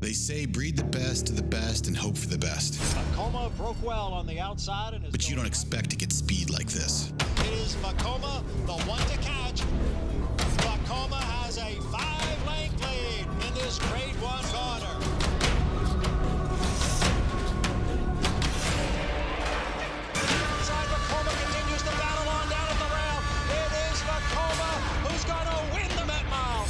They say breed the best to the best and hope for the best. Vekoma broke well on the outside. But you don't expect to get speed like this. It is Vekoma, the one to catch. Vekoma has a 5-length lead in this grade 1 corner. Inside, Vekoma continues to battle on down at the rail. It is Vekoma who's going to win the Met Mile.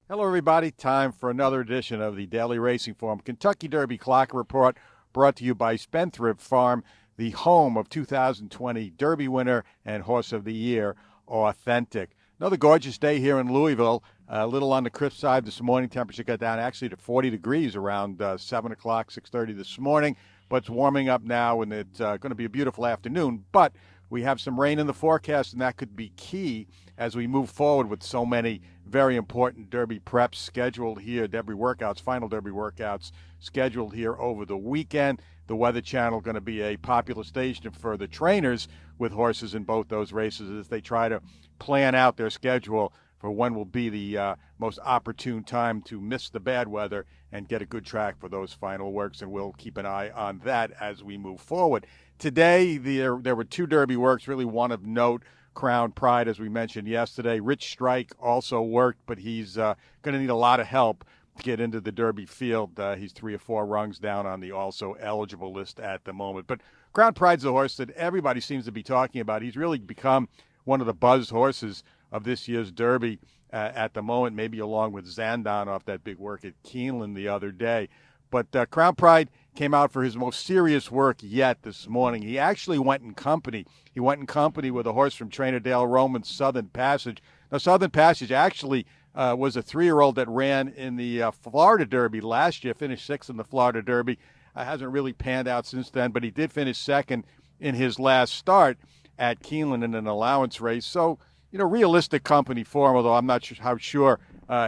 Hello, everybody. Time for another edition of the Daily Racing Form Kentucky Derby Clock Report, brought to you by Spendthrift Farm, the home of 2020 Derby winner and Horse of the Year, Authentic. Another gorgeous day here in Louisville. A little on the crisp side this morning. Temperature got down actually to 40 degrees around 7 o'clock, 6:30 this morning. But it's warming up now, and it's going to be a beautiful afternoon. But we have some rain in the forecast, and that could be key as we move forward with so many very important Derby preps scheduled here, Derby workouts, final Derby workouts scheduled here over the weekend. The Weather Channel going to be a popular station for the trainers with horses in both those races as they try to plan out their schedule for when will be the most opportune time to miss the bad weather and get a good track for those final works, and we'll keep an eye on that as we move forward. Today, there were two Derby works, really one of note. Crown Pride, as we mentioned yesterday. Rich Strike also worked, but he's going to need a lot of help to get into the Derby field. He's 3 or 4 rungs down on the also eligible list at the moment. But Crown Pride's a horse that everybody seems to be talking about. He's really become one of the buzzed horses of this year's Derby at the moment, maybe along with Zandon off that big work at Keeneland the other day. But Crown Pride came out for his most serious work yet this morning. He actually went in company. He went in company with a horse from Trainer Dale Roman's Southern Passage. Now, Southern Passage actually was a 3-year-old that ran in the Florida Derby last year, finished 6th in the Florida Derby. Hasn't really panned out since then, but he did finish 2nd in his last start at Keeneland in an allowance race. So, realistic company for him, although I'm not sure how sure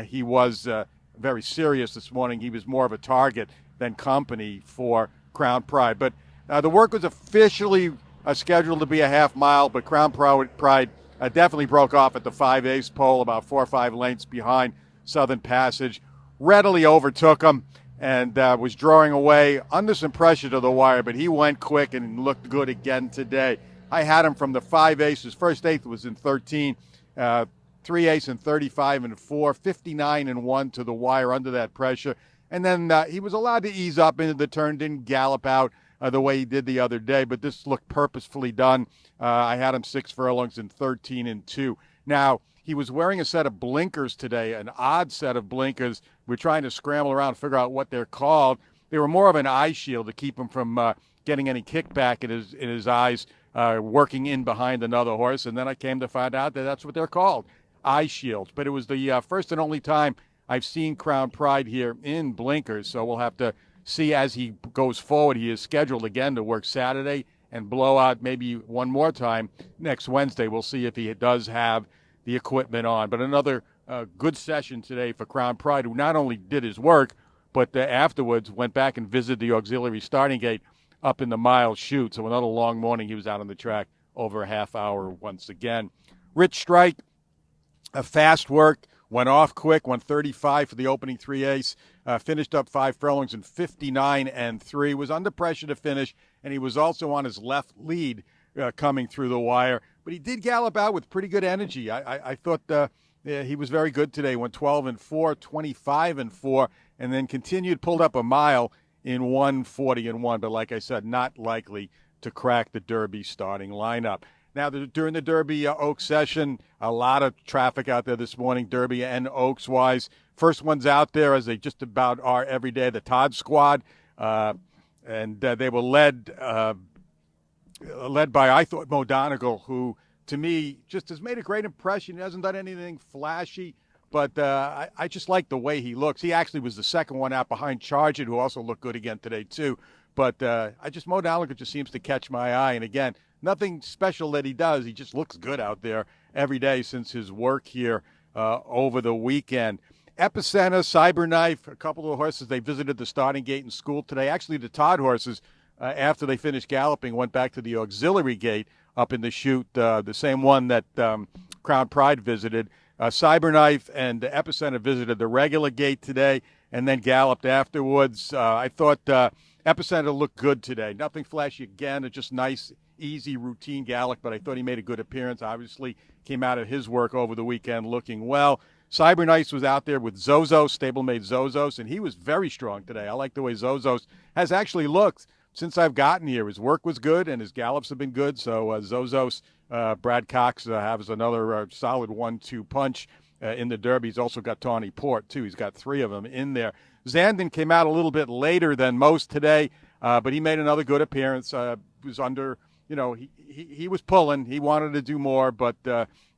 he was very serious this morning. He was more of a target than company for Crown Pride. But the work was officially scheduled to be a half mile, but Crown Pride definitely broke off at the 5/8 pole, about 4 or 5 lengths behind Southern Passage, readily overtook him and was drawing away under some pressure to the wire, but he went quick and looked good again today. I had him from the 5/8. His first eighth was in 13, 3/8 and 35 and 4, 59 and 1 to the wire under that pressure. And then he was allowed to ease up into the turn, didn't gallop out the way he did the other day, but this looked purposefully done. I had him 6 furlongs in 13 and 2. Now, he was wearing a set of blinkers today, an odd set of blinkers. We're trying to scramble around and figure out what they're called. They were more of an eye shield to keep him from getting any kickback in his eyes, working in behind another horse. And then I came to find out that that's what they're called, eye shields. But it was the first and only time I've seen Crown Pride here in blinkers, so we'll have to see as he goes forward. He is scheduled again to work Saturday and blow out maybe one more time next Wednesday. We'll see if he does have the equipment on. But another good session today for Crown Pride, who not only did his work, but afterwards went back and visited the auxiliary starting gate up in the mile chute. So another long morning. He was out on the track over a half hour once again. Rich Strike, a fast work. Went off quick, 135 for the opening 3/8, finished up 5 furlongs in 59 and 3, was under pressure to finish, and he was also on his left lead coming through the wire. But he did gallop out with pretty good energy. I thought he was very good today. Went 12 and 4, 25 and 4, and then pulled up a mile in 1:40 and 1. But like I said, not likely to crack the Derby starting lineup. Now, during the Derby Oaks session, a lot of traffic out there this morning, Derby and Oaks-wise. First ones out there, as they just about are every day, the Todd Squad. And they were led by, I thought, Mo Donegal, who, to me, just has made a great impression. He hasn't done anything flashy, but I just like the way he looks. He actually was the second one out behind Charge It, who also looked good again today, too. But Mo Donegal just seems to catch my eye. And again, nothing special that he does. He just looks good out there every day since his work here over the weekend. Epicenter, Cyberknife, a couple of the horses, they visited the starting gate in school today. Actually, the Todd horses, after they finished galloping, went back to the auxiliary gate up in the chute, the same one that Crown Pride visited. Cyberknife and Epicenter visited the regular gate today and then galloped afterwards. I thought Epicenter looked good today. Nothing flashy again, just nice, easy, routine gallop, but I thought he made a good appearance. Obviously came out of his work over the weekend looking well. Cyberknife was out there with Zozos, stablemate Zozos, and he was very strong today. I like the way Zozos has actually looked since I've gotten here. His work was good, and his gallops have been good. So Zozos, Brad Cox has another solid 1-2 punch in the Derby. He's also got Tawny Port, too. He's got 3 of them in there. Zandon came out a little bit later than most today, but he made another good appearance. Was under, he was pulling. He wanted to do more, but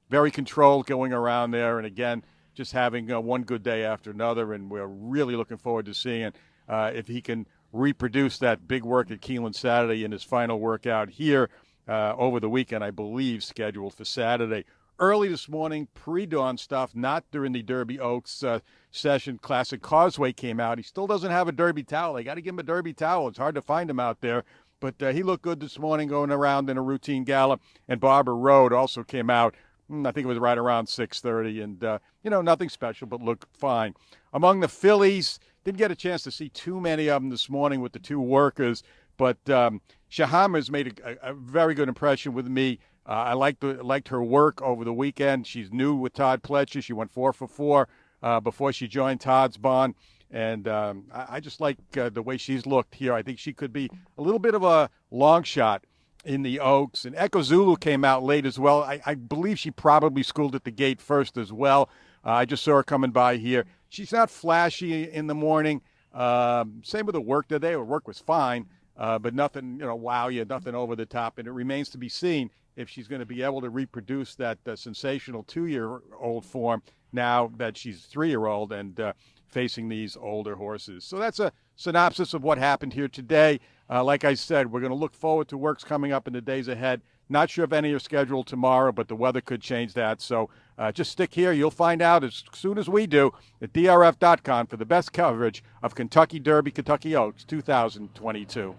very controlled going around there. And, again, just having one good day after another, and we're really looking forward to seeing if he can reproduce that big work at Keeneland Saturday in his final workout here over the weekend, I believe, scheduled for Saturday. Early this morning, pre-dawn stuff, not during the Derby Oaks session. Classic Causeway came out. He still doesn't have a Derby towel. They got to give him a Derby towel. It's hard to find him out there. But he looked good this morning going around in a routine gallop. And Barber Road also came out. I think it was right around 6:30, and, nothing special, but looked fine. Among the fillies, didn't get a chance to see too many of them this morning with the 2 workers, but Shahamer's made a very good impression with me. I liked her work over the weekend. She's new with Todd Pletcher. She went 4 for 4 before she joined Todd's barn, and I just like the way she's looked here. I think she could be a little bit of a long shot in the Oaks. And Echo Zulu came out late as well. I believe she probably schooled at the gate first as well. I just saw her coming by here. She's not flashy in the morning. Same with the work today. Her work was fine, but nothing, wow you, nothing over the top. And it remains to be seen if she's going to be able to reproduce that sensational 2-year-old form now that she's 3-year-old and facing these older horses. So that's a synopsis of what happened here today. Like I said, we're going to look forward to works coming up in the days ahead. Not sure if any are scheduled tomorrow, but the weather could change that. So just stick here. You'll find out as soon as we do at DRF.com for the best coverage of Kentucky Derby, Kentucky Oaks 2022.